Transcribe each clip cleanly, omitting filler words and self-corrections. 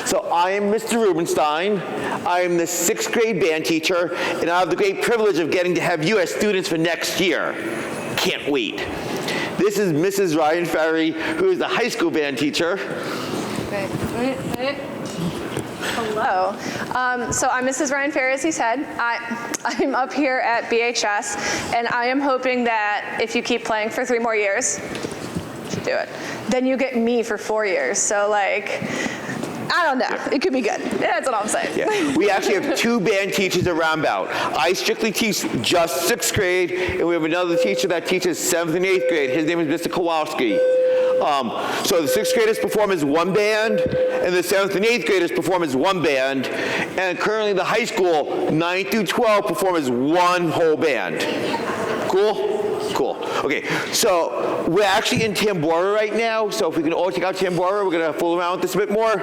So I am Mr. Rubenstein. I am the 6th grade band teacher, and I have the great privilege of getting to have you as students for next year. Can't wait. This is Mrs. Ryan Ferry, who is the high school band teacher. Hello. So I'm Mrs. Ryan Ferry, as he said. I'm up here at BHS, and I am hoping that if you keep playing for 3 more years, you should do it, then you get me for 4 years. So like, I don't know. It could be good. That's what I'm saying. Yeah. We actually have 2 band teachers at Roundabout. I strictly teach just 6th grade, and we have another teacher that teaches 7th and 8th grade. His name is Mr. Kowalski. So the 6th graders perform as 1 band, and the 7th and 8th graders perform as 1 band, and currently the high school, 9 through 12, perform as 1 whole band. Cool? Cool. Okay, so we're actually in Tambora right now, so if we can all check out Tambora, we're going to fool around with this a bit more.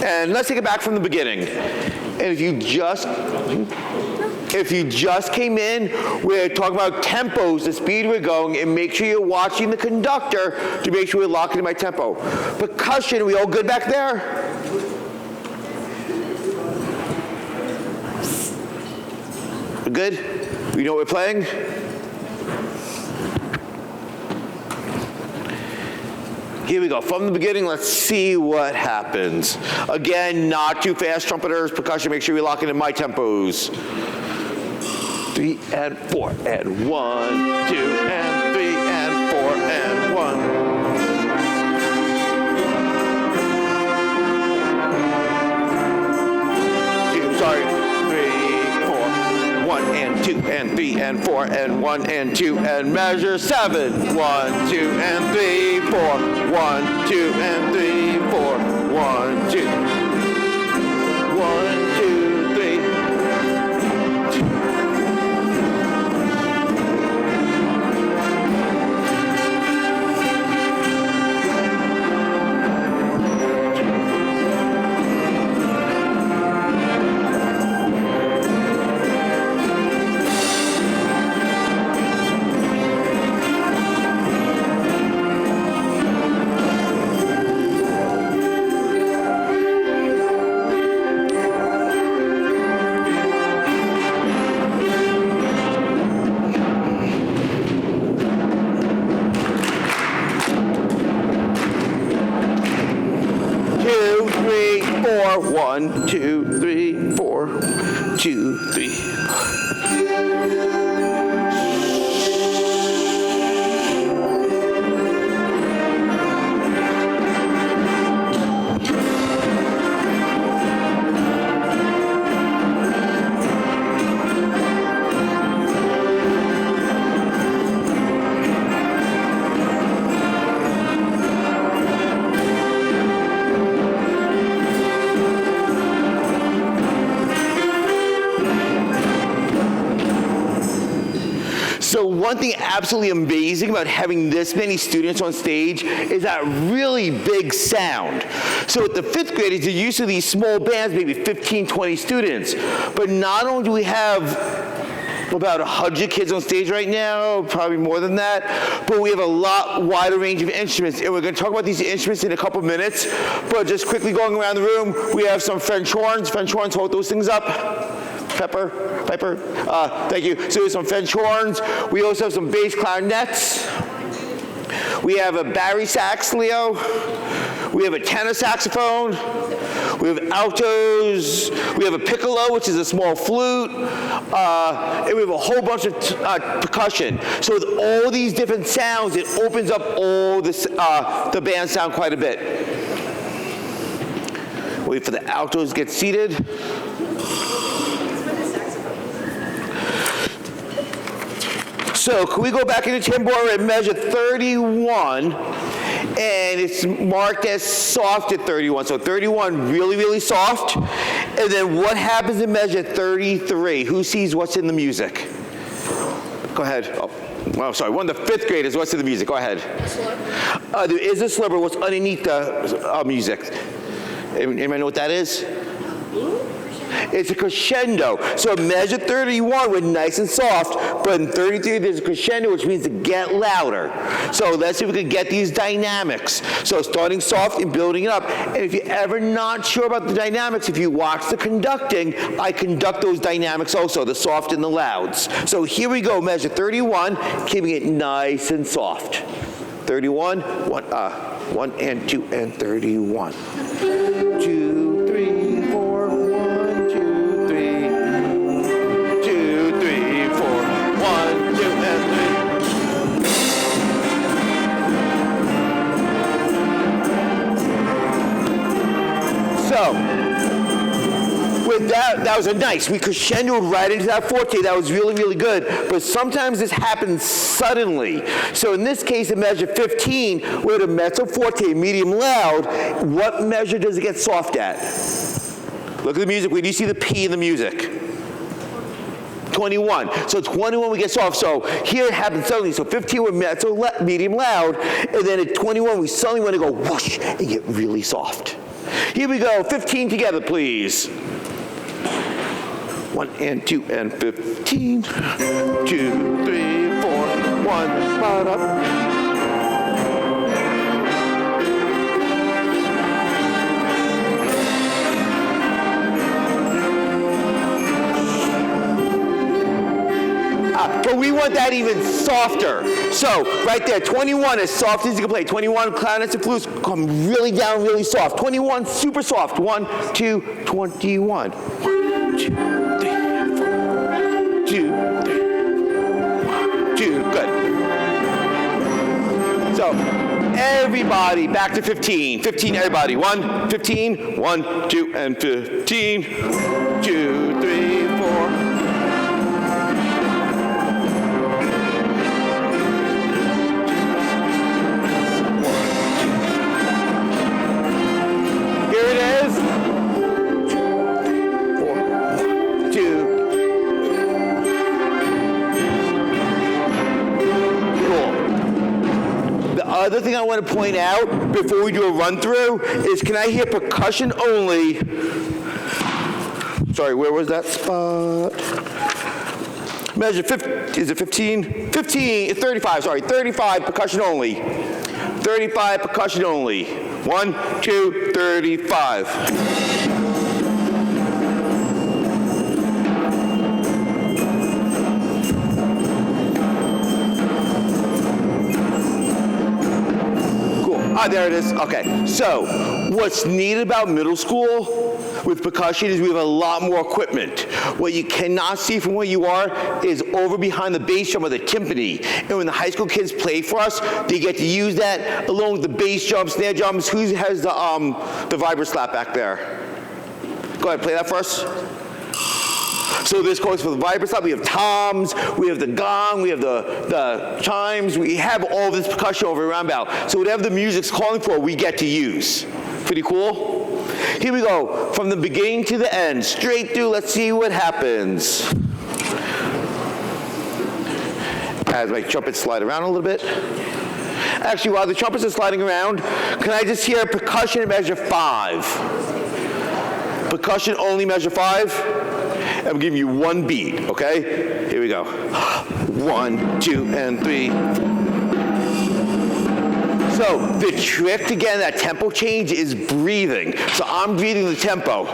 And let's take it back from the beginning. And if you just came in, we're talking about tempos, the speed we're going, and make sure you're watching the conductor to make sure we're locked into my tempo. Percussion, we all good back there? We're good? We know what we're playing? Here we go. From the beginning, let's see what happens. Again, not too fast, trumpeters, percussion, make sure we lock it in my tempos. 3 and 4 and 1, 2 and 3 and 4 and 1. 1 and 2 and 3 and 4 and 1 and 2 and measure 7. 1, 2 and 3, 4. 1, 2 and 3, 4. 1, 2. 1, 2, 3. One, two, three, 4, 2, 3. So one thing absolutely amazing about having this many students on stage is that really big sound. So with the 5th graders, they're used to these small bands, maybe 15, 20 students. But not only do we have about 100 kids on stage right now, probably more than that, but we have a lot wider range of instruments, and we're going to talk about these instruments in a couple minutes. But just quickly going around the room, we have some French horns. French horns, hold those things up. Piper, thank you. So some French horns. We also have some bass clarinets. We have a bari sax, Leo. We have a tenor saxophone. We have altos. We have a piccolo, which is a small flute. And we have a whole bunch of percussion. So with all these different sounds, it opens up all this, the band sound quite a bit. Wait for the altos to get seated. So can we go back into Tambora and measure 31, and it's marked as soft at 31. So 31, really, really soft. And then what happens in measure 33? Who sees what's in the music? Go ahead. Oh, sorry, one of the 5th graders, what's in the music? Go ahead. There is a slur, but what's underneath the music? Anybody know what that is? it's a crescendo. So in measure 31, we're nice and soft, but in 33, there's a crescendo, which means to get louder. So let's see if we can get these dynamics. So starting soft and building it up. And if you're ever not sure about the dynamics, if you watch the conducting, I conduct those dynamics also, the soft and the louds. So here we go, measure 31, keeping it nice and soft. 31, 1 and 2 and 31. 2, 3, 4, 1, 2, 3. 2, 3, 4, 1, 2, and 3. So, with that was a nice. We crescendoed right into that forte. That was really, really good. But sometimes this happens suddenly. So in this case, in measure 15, with a mezzo forte, medium loud, what measure does it get soft at? Look at the music. Where do you see the P in the music? 21. So 21 we get soft. So here it happens suddenly. So 15 we're mezzo medium loud, and then at 21 we suddenly want to go whoosh and get really soft. Here we go. 15 together, please. 1 and 2 and 15. 2, 3, 4, 1. Ba-da. But we want that even softer. So right there, 21, as soft as you can play. 21, clarinets and flutes come really down, really soft. 21, super soft. 1, 2, 21. 1, 2, 3, 4. 2, 3, 1, 2. Good. So everybody, back to 15. 15, everybody. 1, 15, 1, 2, and 15. 2, 3, 4. Other thing I want to point out before we do a run through is, can I hear percussion only? Sorry, where was that spot? Measure 50, is it 15? 15, 35, sorry, 35 percussion only. 35 percussion only. 1, 2, 35. Ah, there it is. Okay. So, what's neat about middle school with percussion is we have a lot more equipment. What you cannot see from where you are is over behind the bass drum or the timpani. And when the high school kids play for us, they get to use that along with the bass drum, snare drums. Who has the vibra slap back there? Go ahead, play that for us. So this goes for the vibra slap. We have toms, we have the gong, we have the chimes. We have all this percussion over around about. So whatever the music's calling for, we get to use. Pretty cool? Here we go. From the beginning to the end, straight through. Let's see what happens. As my trumpets slide around a little bit. Actually, while the trumpets are sliding around, can I just hear percussion at measure 5? Percussion only measure 5. I'm giving you one beat, okay? Here we go. 1, 2, and 3. So the trick to getting that tempo change is breathing. So I'm breathing the tempo.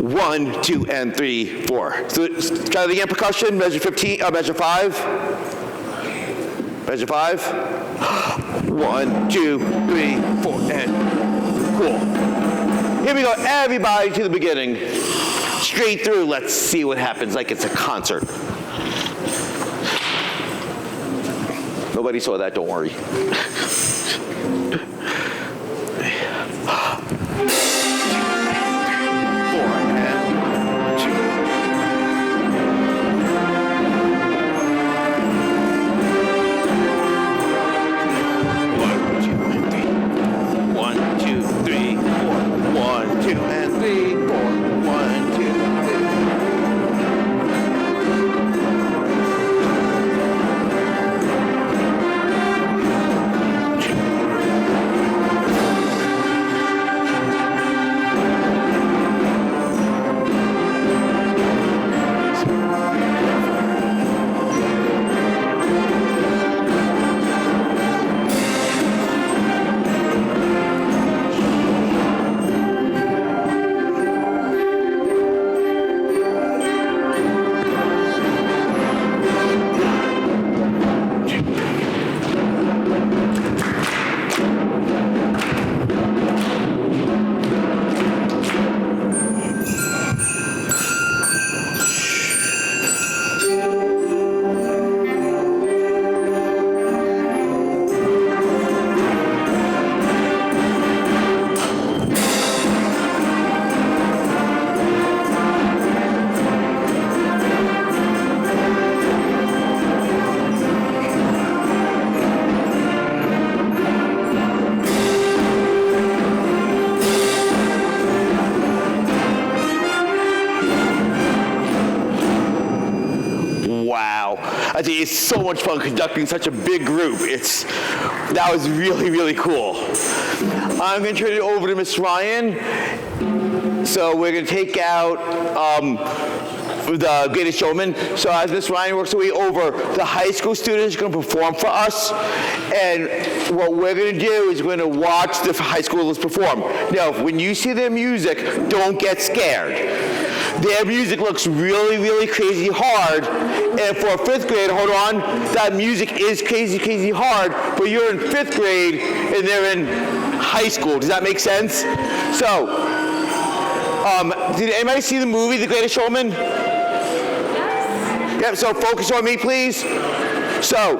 1, 2, and 3, 4. So try it again, percussion, measure 15, measure 5. Measure 5. 1, 2, 3, 4, and cool. Here we go, everybody to the beginning. Straight through, let's see what happens like it's a concert. Nobody saw that, don't worry. I think it's so much fun conducting such a big group. That was really, really cool. I'm going to turn it over to Miss Ryan. So we're going to take out the Greatest Showman. So as Miss Ryan works her way over, the high school students are going to perform for us. And what we're going to do is we're going to watch the high schoolers perform. Now, when you see their music, don't get scared. Their music looks really, really crazy hard. And for a fifth grade, hold on, that music is crazy, crazy hard, but you're in fifth grade and they're in high school. Does that make sense? So, did anybody see the movie, The Greatest Showman? Yes. Yep, so focus on me, please. So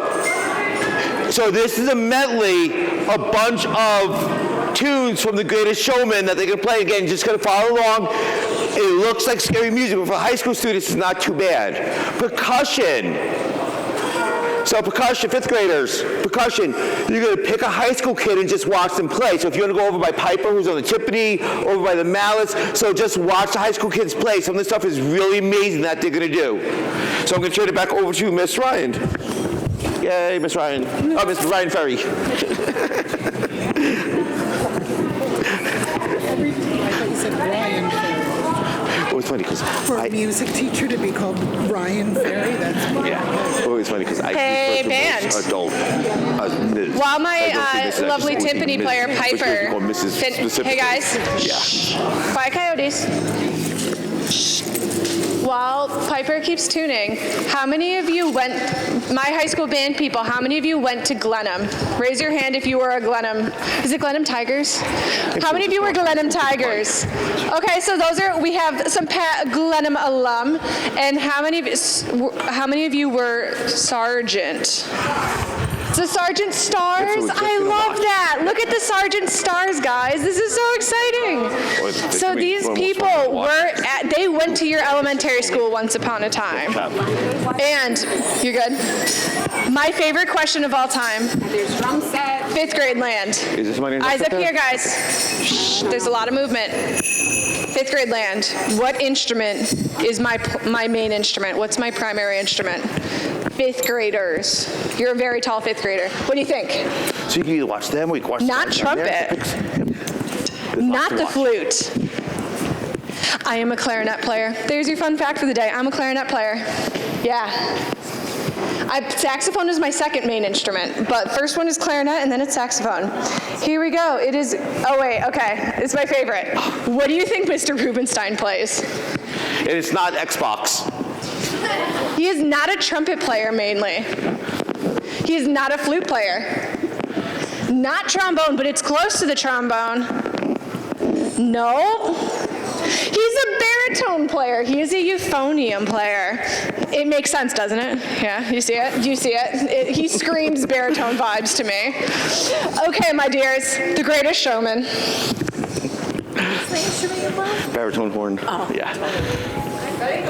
this is a medley, a bunch of tunes from The Greatest Showman that they can play. Again, just gonna follow along. It looks like scary music, but for high school students, it's not too bad. Percussion. So percussion, fifth graders, percussion, you're going to pick a high school kid and just watch them play. So if you want to go over by Piper, who's on the timpani, over by the mallets, so just watch the high school kids play. Some of this stuff is really amazing that they're going to do. So I'm going to turn it back over to Miss Ryan. Yay, Miss Ryan. Oh, Miss Ryan Ferry. I thought you said Ryan Ferry. Oh, it's funny because For a music teacher to be called Ryan Ferry, that's yeah. Oh, it's funny because I Hey, used to band. adult. While my lovely timpani player, Piper, hey guys, Yeah. bye coyotes. While Piper keeps tuning, how many of you went, my high school band people, how many of you went to Glenham? Raise your hand if you were a Glenham, is it Glenham Tigers? How many of you were Glenham Tigers? Okay, so we have some Glenham alum, and how many of you were Sargent? The Sargent Stars? I love that. Look at the Sargent Stars, guys. This is so exciting. So these people they went to your elementary school once upon a time. And, you're good? My favorite question of all time. There's drum set. Fifth grade land. Is this somebody Eyes up here, guys. Shh, there's a lot of movement. Fifth grade land. What instrument is my main instrument? What's my primary instrument? Fifth graders. You're a very tall fifth grader. What do you think? So you can either watch them or you can watch Not trumpet. Not the flute. I am a clarinet player. There's your fun fact for the day. I'm a clarinet player. Yeah. Saxophone is my second main instrument, but first one is clarinet and then it's saxophone. Here we go. It is, oh wait, okay. It's my favorite. What do you think Mr. Rubenstein plays? And it's not Xbox. He is not a trumpet player mainly. He is not a flute player. Not trombone, but it's close to the trombone. No. He's a baritone player. He is a euphonium player. It makes sense, doesn't it? Yeah, you see it? Do you see it? He screams baritone vibes to me. Okay, my dears, The Greatest Showman. Baritone horn. Oh. Yeah. Ready?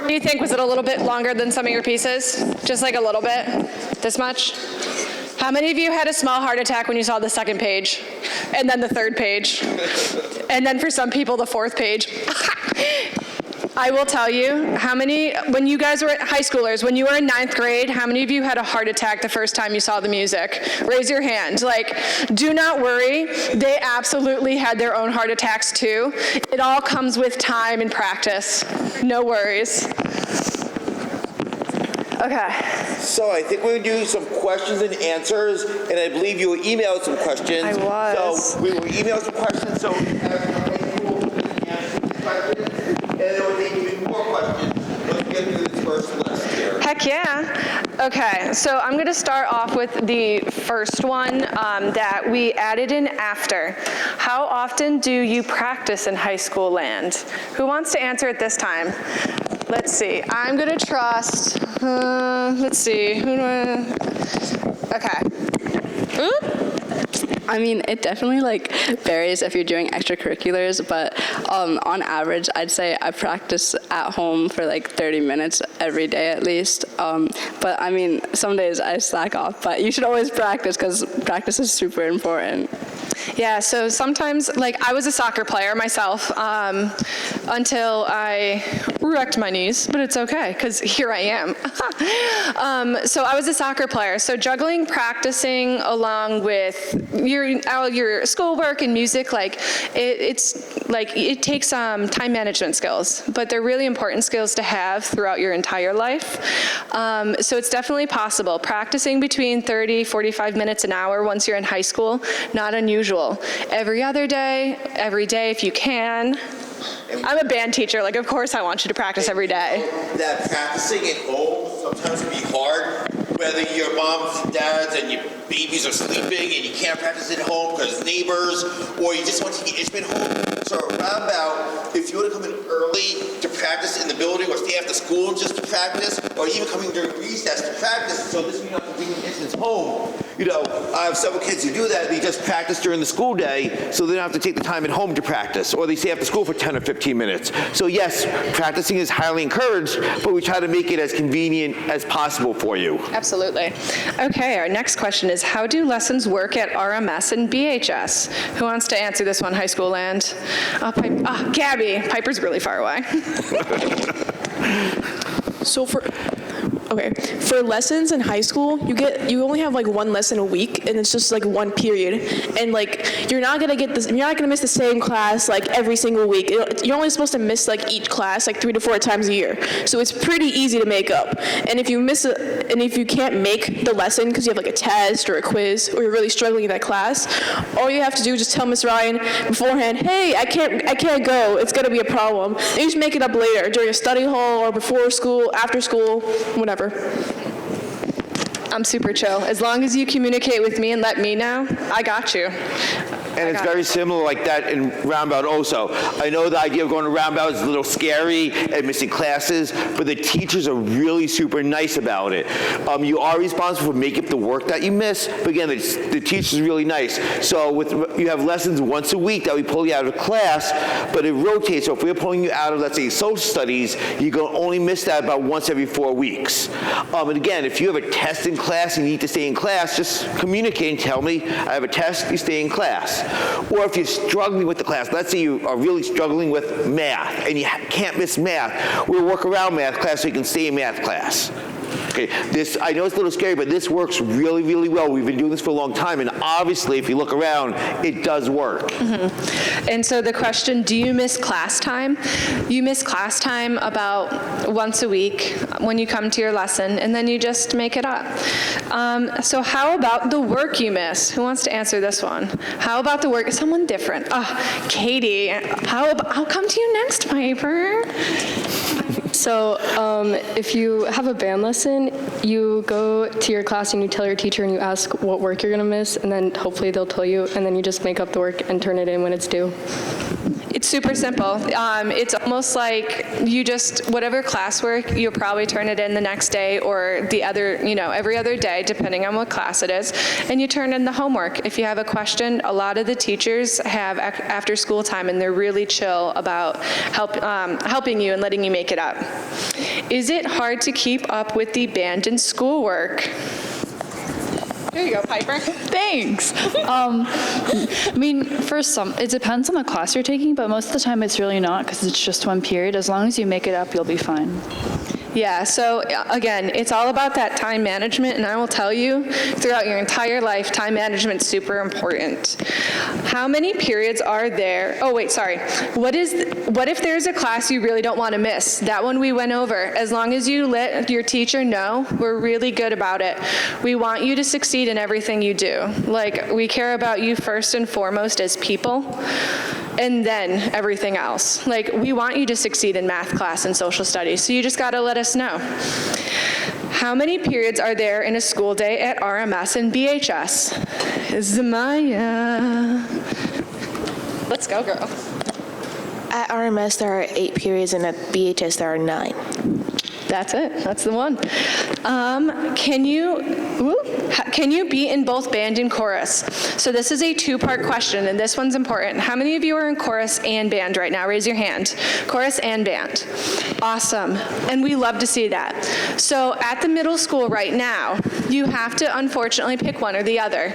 What do you think? Was it a little bit longer than some of your pieces? Just like a little bit? This much? How many of you had a small heart attack when you saw the second page? And then the third page? And then for some people, the fourth page? I will tell you, how many, when you guys were high schoolers, when you were in 9th grade, how many of you had a heart attack the first time you saw the music? Raise your hand. Like, do not worry. They absolutely had their own heart attacks too. It all comes with time and practice. No worries. Okay. So I think we're going to do some questions and answers, and I believe you emailed some questions. I was. So we will email some questions, so we have high school answer the questions, and then we'll take even more questions. Let's get through this first list here. Heck yeah. Okay, so I'm going to start off with the first one that we added in after. How often do you practice in high school land? Who wants to answer it this time? Let's see. I'm going to trust, let's see. Who do I, okay. Oop. I mean, it definitely like varies if you're doing extracurriculars, but on average, I'd say I practice at home for like 30 minutes every day at least. But I mean, some days I slack off, but you should always practice because practice is super important. Yeah, so sometimes, like, I was a soccer player myself until I wrecked my knees, but it's okay, because here I am. So I was a soccer player, so juggling practicing along with your schoolwork and music, like, it takes time management skills, but they're really important skills to have throughout your entire life. So it's definitely possible. Practicing between 30, 45 minutes an hour once you're in high school, not unusual. Every other day, every day if you can. I'm a band teacher, like of course I want you to practice every day. That practicing at home sometimes can be hard, whether your moms and dads and your babies are sleeping and you can't practice at home because neighbors, or you just want to get instrument home. So around about, if you want to come in early to practice in the building or stay after school just to practice, or even coming during recess to practice, so this means you don't have to bring your instruments home. You know, I have several kids who do that. They just practice during the school day, so they don't have to take the time at home to practice, or they stay after school for 10 or 15 minutes. So yes, practicing is highly encouraged, but we try to make it as convenient as possible for you. Absolutely. Okay, our next question is, how do lessons work at RMS and BHS? Who wants to answer this one, high school land? Gabby. Piper's really far away. So for lessons in high school, you only have like one lesson a week, and it's just like one period, and like you're not gonna miss the same class like every single week. You're only supposed to miss like each class like 3 to 4 times a year, so it's pretty easy to make up. And if you can't make the lesson because you have like a test or a quiz, or you're really struggling in that class, all you have to do is just tell Miss Ryan beforehand, hey, I can't go, it's gonna be a problem. And you just make it up later during a study hall or before school, after school, whatever. I'm super chill. As long as you communicate with me and let me know, I got you. And it's very similar like that in Roundabout also. I know the idea of going to Roundabout is a little scary and missing classes, but the teachers are really super nice about it. You are responsible for making up the work that you miss, but again, the teacher's really nice. So you have lessons once a week that we pull you out of class, but it rotates. So if we're pulling you out of, let's say, social studies, you can only miss that about once every 4 weeks. And again, if you have a test in class and you need to stay in class, just communicate and tell me, I have a test, you stay in class. Or if you're struggling with the class, let's say you are really struggling with math and you can't miss math, we'll work around math class so you can stay in math class. Okay, I know it's a little scary, but this works really, really well. We've been doing this for a long time, and obviously, if you look around, it does work. Mm-hmm. And so the question, do you miss class time? You miss class time about once a week when you come to your lesson, and then you just make it up. So how about the work you miss? Who wants to answer this one? How about the work? Someone different. Katie, I'll come to you next, Piper. So if you have a band lesson, you go to your class and you tell your teacher and you ask what work you're going to miss, and then hopefully they'll tell you, and then you just make up the work and turn it in when it's due. It's super simple. It's almost like you just, whatever classwork, you'll probably turn it in the next day or the other, every other day, depending on what class it is, and you turn in the homework. If you have a question, a lot of the teachers have after school time, and they're really chill about helping you and letting you make it up. Is it hard to keep up with the band and schoolwork? There you go, Piper. Thanks. I mean, for some, it depends on the class you're taking, but most of the time it's really not because it's just one period. As long as you make it up, you'll be fine. Yeah, so again, it's all about that time management, and I will tell you, throughout your entire life, time management's super important. How many periods are there? Oh, wait, sorry. What if there's a class you really don't want to miss? That one we went over. As long as you let your teacher know, we're really good about it. We want you to succeed in everything you do. Like, we care about you first and foremost as people, and then everything else. Like, we want you to succeed in math class and social studies, so you just gotta let us know. How many periods are there in a school day at RMS and BHS? Zamaya. Let's go, girl. At RMS, there are 8 periods, and at BHS, there are 9. That's it. That's the one. Can you be in both band and chorus? So this is a 2-part question, and this one's important. How many of you are in chorus and band right now? Raise your hand. Chorus and band. Awesome. And we love to see that. So at the middle school right now, you have to unfortunately pick one or the other.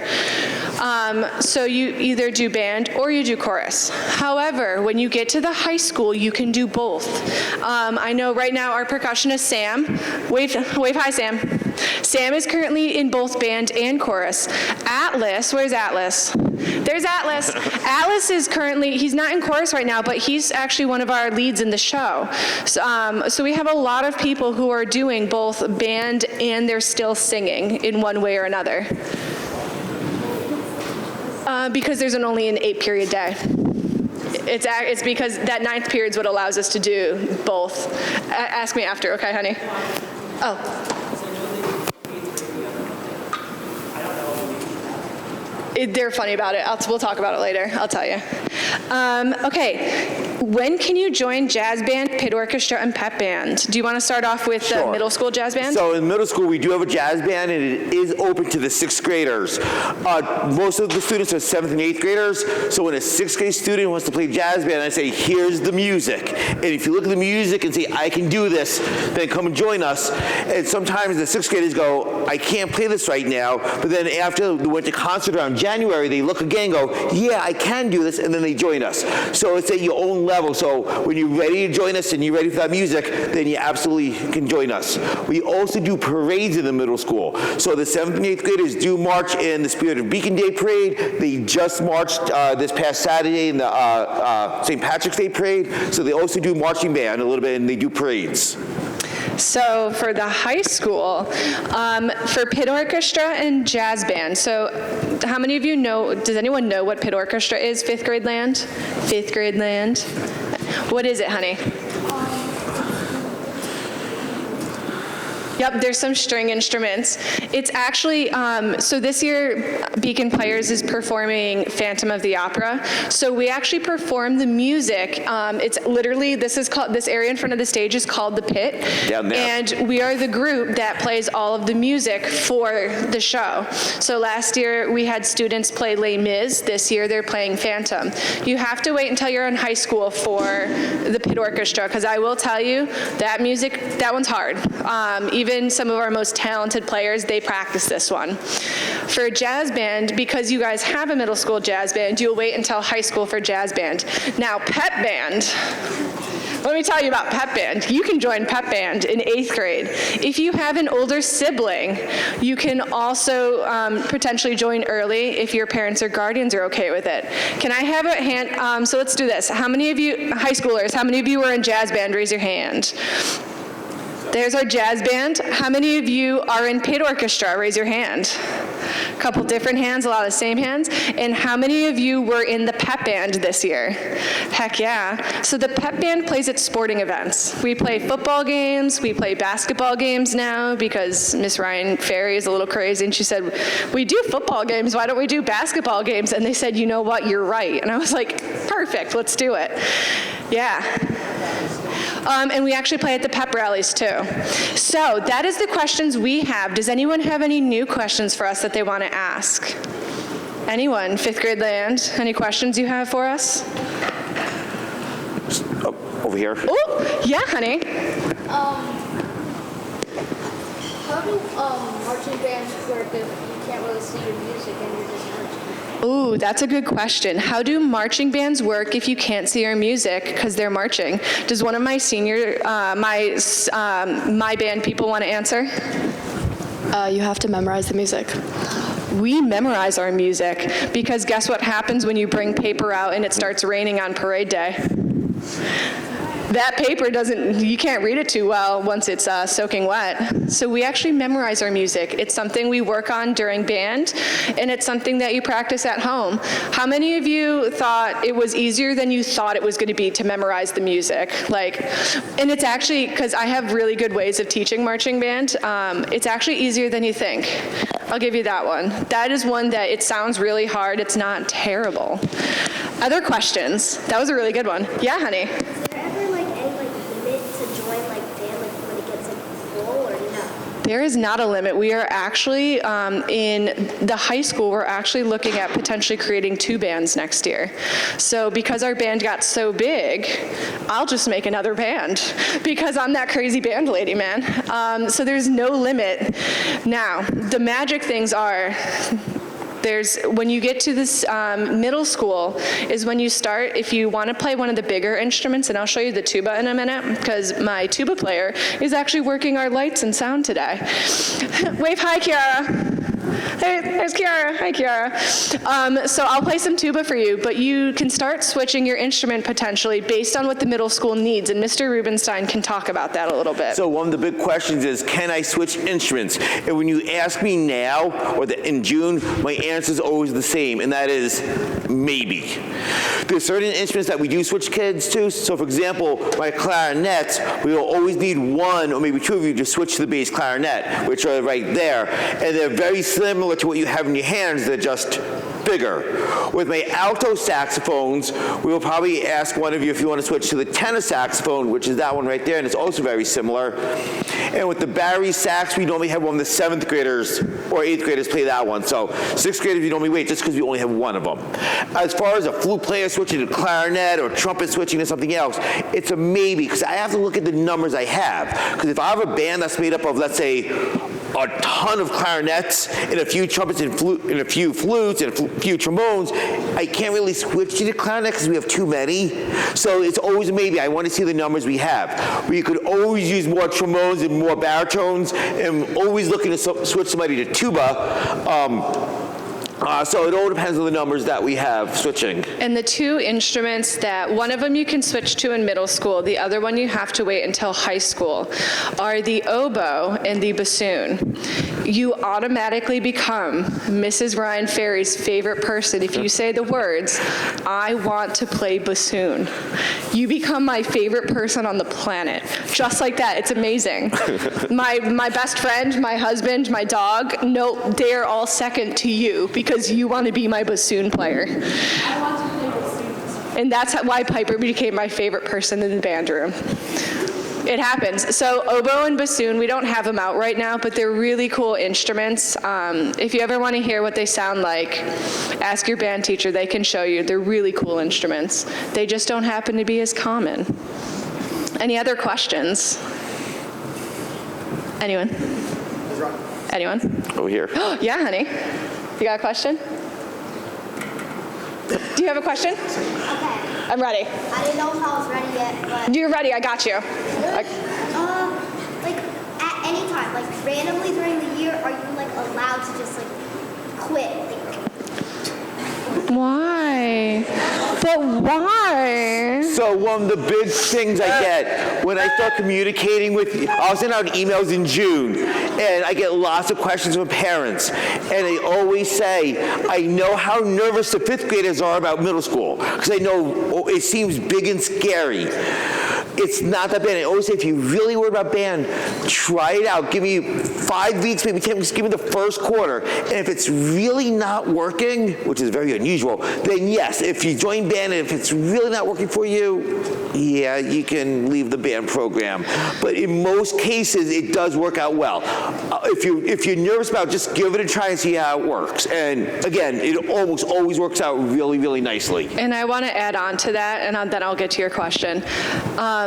So you either do band or you do chorus. However, when you get to the high school, you can do both. I know right now our percussionist, Sam, wave hi, Sam. Sam is currently in both band and chorus. Atlas, where's Atlas? There's Atlas. Atlas is currently, he's not in chorus right now, but he's actually one of our leads in the show. So we have a lot of people who are doing both band and they're still singing in one way or another. Because there's only an 8-period day. It's because that 9th period is what allows us to do both. Ask me after, okay, honey? Oh. They're funny about it. We'll talk about it later. I'll tell you. Okay. When can you join jazz band, pit orchestra, and pep band? Do you want to start off with the middle school jazz band? So in middle school, we do have a jazz band, and it is open to the 6th graders. Most of the students are 7th and 8th graders. So when a 6th grade student wants to play jazz band, I say, here's the music. And if you look at the music and say, I can do this, then come and join us. And sometimes the 6th graders go, I can't play this right now. But then after the winter concert around January, they look again and go, yeah, I can do this, and then they join us. So it's at your own level. So when you're ready to join us and you're ready for that music, then you absolutely can join us. We also do parades in the middle school. So the 7th and 8th graders do march in the Spirit of Beacon Day Parade. They just marched this past Saturday in the St. Patrick's Day Parade. So they also do marching band a little bit, and they do parades. So for the high school, for pit orchestra and jazz band, so how many of you know, does anyone know what pit orchestra is? 5th grade land? 5th grade land? What is it, honey? Yep, there's some string instruments. It's actually, so this year, Beacon Players is performing Phantom of the Opera. So we actually perform the music. It's literally, this area in front of the stage is called the Pit. Down there. And we are the group that plays all of the music for the show. So last year, we had students play Les Mis. This year, they're playing Phantom. You have to wait until you're in high school for the pit orchestra, because I will tell you, that music, that one's hard. Even some of our most talented players, they practice this one. For jazz band, because you guys have a middle school jazz band, you'll wait until high school for jazz band. Now, pep band. Let me tell you about pep band. You can join pep band in 8th grade. If you have an older sibling, you can also potentially join early if your parents or guardians are okay with it. Can I have a hand? So let's do this. How many of you, high schoolers, how many of you were in jazz band? Raise your hand. There's our jazz band. How many of you are in pit orchestra? Raise your hand. A couple different hands, a lot of the same hands. And how many of you were in the pep band this year? Heck yeah. So the pep band plays at sporting events. We play football games, we play basketball games now because Miss Ryan Ferry is a little crazy and she said, we do football games, why don't we do basketball games? And they said, you know what, you're right. And I was like, perfect, let's do it. Yeah. And we actually play at the pep rallies too. So that is the questions we have. Does anyone have any new questions for us that they want to ask? Anyone, fifth grade land, any questions you have for us? Oh, over here. Oh, yeah, honey. How do marching bands work if you can't really see your music and you're just marching? Ooh, that's a good question. How do marching bands work if you can't see our music because they're marching? Does one of my senior, my band people want to answer? You have to memorize the music. We memorize our music because guess what happens when you bring paper out and it starts raining on parade day? That paper you can't read it too well once it's soaking wet. So we actually memorize our music. It's something we work on during band, and it's something that you practice at home. How many of you thought it was easier than you thought it was going to be to memorize the music? And it's actually, because I have really good ways of teaching marching band, it's actually easier than you think. I'll give you that one. That is one that it sounds really hard. It's not terrible. Other questions? That was a really good one. Yeah, honey? There is not a limit. We are actually, in the high school, we're actually looking at potentially creating 2 bands next year. So because our band got so big, I'll just make another band because I'm that crazy band lady, man. So there's no limit. Now, the magic things are, when you get to this middle school is when you start, if you want to play one of the bigger instruments, and I'll show you the tuba in a minute, because my tuba player is actually working our lights and sound today. Wave hi, Kiara. Hey, there's Kiara. Hi, Kiara. So I'll play some tuba for you, but you can start switching your instrument potentially based on what the middle school needs, and Mr. Rubenstein can talk about that a little bit. So one of the big questions is, can I switch instruments? And when you ask me now, or in June, my answer is always the same, and that is maybe. There's certain instruments that we do switch kids to. So for example, my clarinets, we will always need one or maybe 2 of you to switch to the bass clarinet, which are right there. And they're very similar to what you have in your hands, they're just bigger. With my alto saxophones, we will probably ask one of you if you want to switch to the tenor saxophone, which is that one right there, and it's also very similar. And with the Barry sax, we normally have one of the 7th graders or 8th graders play that one. So 6th graders, we normally wait just because we only have one of them. As far as a flute player switching to clarinet or trumpet switching to something else, it's a maybe, because I have to look at the numbers I have. Because if I have a band that's made up of, let's say, a ton of clarinets and a few trumpets and a few flutes and a few trombones, I can't really switch to the clarinet because we have too many. So it's always a maybe. I want to see the numbers we have. We could always use more trombones and more baritones, and always looking to switch somebody to tuba. So it all depends on the numbers that we have switching. And the 2 instruments that one of them you can switch to in middle school, the other one you have to wait until high school, are the oboe and the bassoon. You automatically become Mrs. Ryan Ferry's favorite person if you say the words, I want to play bassoon. You become my favorite person on the planet. Just like that, it's amazing. My best friend, my husband, my dog, no, they're all second to you because you want to be my bassoon player. I want to play bassoon. And that's why Piper became my favorite person in the band room. It happens. So oboe and bassoon, we don't have them out right now, but they're really cool instruments. If you ever want to hear what they sound like, ask your band teacher. They can show you. They're really cool instruments. They just don't happen to be as common. Any other questions? Anyone? Anyone? Over here. Yeah, honey. You got a question? Do you have a question? Okay. I'm ready. I didn't know if I was ready yet, but... You're ready. I got you. Like, at any time, like, randomly during the year, are you, like, allowed to just, like, quit? Why? But why? So one of the big things I get when I start communicating with, I'll send out emails in June, and I get lots of questions from parents, and they always say, I know how nervous the fifth graders are about middle school, because I know it seems big and scary. It's not that bad. I always say, if you really worry about band, try it out. Give me 5 weeks, maybe 10 weeks, give me the first quarter. And if it's really not working, which is very unusual, then yes, if you join band and if it's really not working for you, yeah, you can leave the band program. But in most cases, it does work out well. If you're nervous about it, just give it a try and see how it works. And again, it almost always works out really, really nicely. And I want to add on to that, and then I'll get to your question.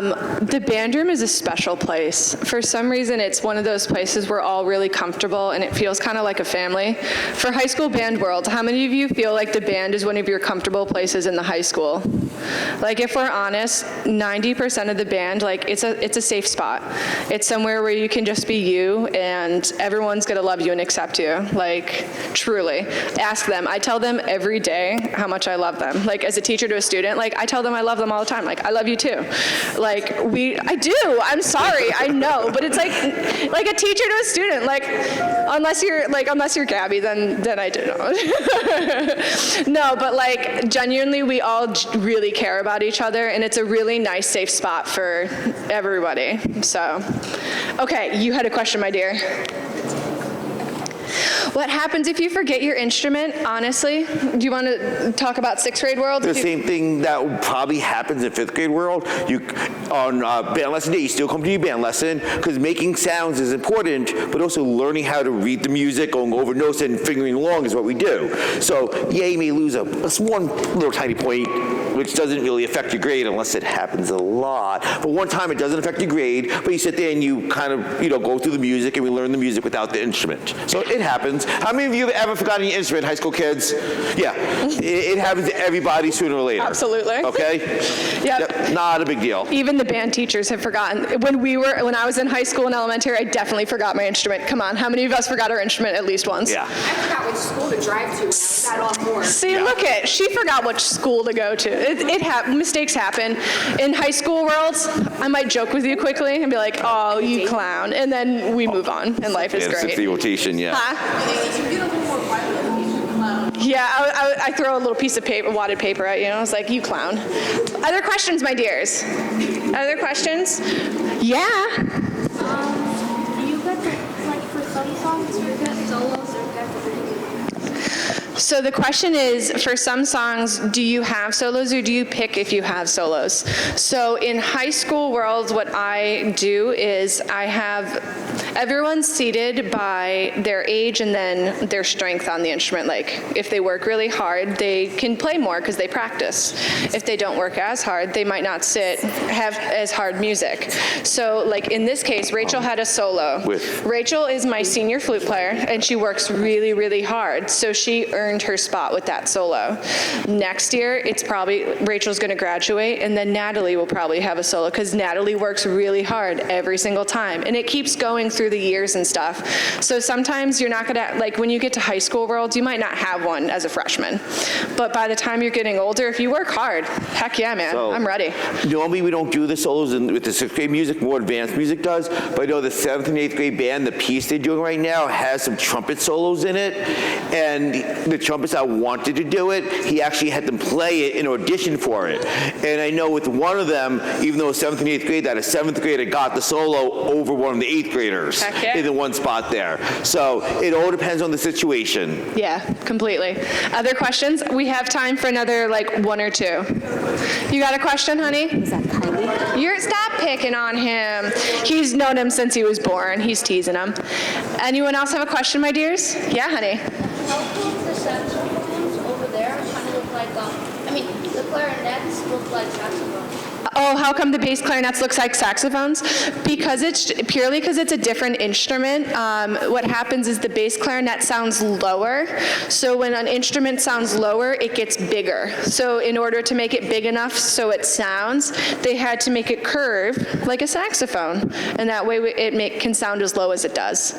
The band room is a special place. For some reason, it's one of those places we're all really comfortable, and it feels kind of like a family. For high school band world, how many of you feel like the band is one of your comfortable places in the high school? Like, if we're honest, 90% of the band, like, it's a safe spot. It's somewhere where you can just be you, and everyone's gonna love you and accept you. Like, truly. Ask them. I tell them every day how much I love them. Like, as a teacher to a student, like, I tell them I love them all the time. Like, I love you too. Like, I do. I'm sorry. I know, but it's like a teacher to a student. Like, unless you're Gabby, then I do not. No, but like, genuinely, we all really care about each other, and it's a really nice, safe spot for everybody. So, okay, you had a question, my dear. What happens if you forget your instrument, honestly? Do you want to talk about sixth grade world? The same thing that probably happens in fifth grade world. On band lesson day, you still come to your band lesson because making sounds is important, but also learning how to read the music, going over notes and fingering along is what we do. So yeah, you may lose a one little tiny point, which doesn't really affect your grade unless it happens a lot. But one time it doesn't affect your grade, but you sit there and you kind of go through the music, and we learn the music without the instrument. So it happens. How many of you have ever forgotten your instrument, high school kids? Yeah, it happens to everybody sooner or later. Absolutely. Okay? Yep. Not a big deal. Even the band teachers have forgotten. When I was in high school and elementary, I definitely forgot my instrument. Come on, how many of us forgot our instrument at least once? Yeah. I forgot which school to drive to, and I sat off more. See, look at, she forgot which school to go to. Mistakes happen. In high school worlds, I might joke with you quickly and be like, oh, you clown. And then we move on, and life is great. It's the rotation, yeah. Huh? You get a little more violent. Yeah, I throw a little piece of paper, wadded paper at you. I was like, you clown. Other questions, my dears? Other questions? Yeah. Do you get to, like, for some songs, you get solos or get So the question is, for some songs, do you have solos or do you pick if you have solos? So in high school world, what I do is I have everyone seated by their age and then their strength on the instrument. Like, if they work really hard, they can play more because they practice. If they don't work as hard, they might not have as hard music. So like in this case, Rachel had a solo. Rachel is my senior flute player, and she works really, really hard. So she earned her spot with that solo. Next year, it's probably Rachel's going to graduate, and then Natalie will probably have a solo because Natalie works really hard every single time, and it keeps going through the years and stuff. So sometimes you're not going to, like when you get to high school world, you might not have one as a freshman, but by the time you're getting older, if you work hard, heck yeah, man, I'm ready. Normally we don't do the solos with the sixth grade music, more advanced music does, but I know the 7th and 8th grade band, the piece they're doing right now has some trumpet solos in it, and the trumpets that wanted to do it, he actually had them play it in audition for it. And I know with one of them, even though it was 7th and 8th grade, that a 7th grader got the solo over one of the 8th graders in the one spot there. So it all depends on the situation. Yeah, completely. Other questions? We have time for another like one or two. You got a question, honey? Is that Kylie? Stop picking on him. He's known him since he was born. He's teasing him. Anyone else have a question, my dears? Yeah, honey. How come the saxophones over there kind of look like, the clarinets look like saxophones? Oh, how come the bass clarinets looks like saxophones? Because it's a different instrument. What happens is the bass clarinet sounds lower. So when an instrument sounds lower, it gets bigger. So in order to make it big enough so it sounds, they had to make it curve like a saxophone. And that way it can sound as low as it does.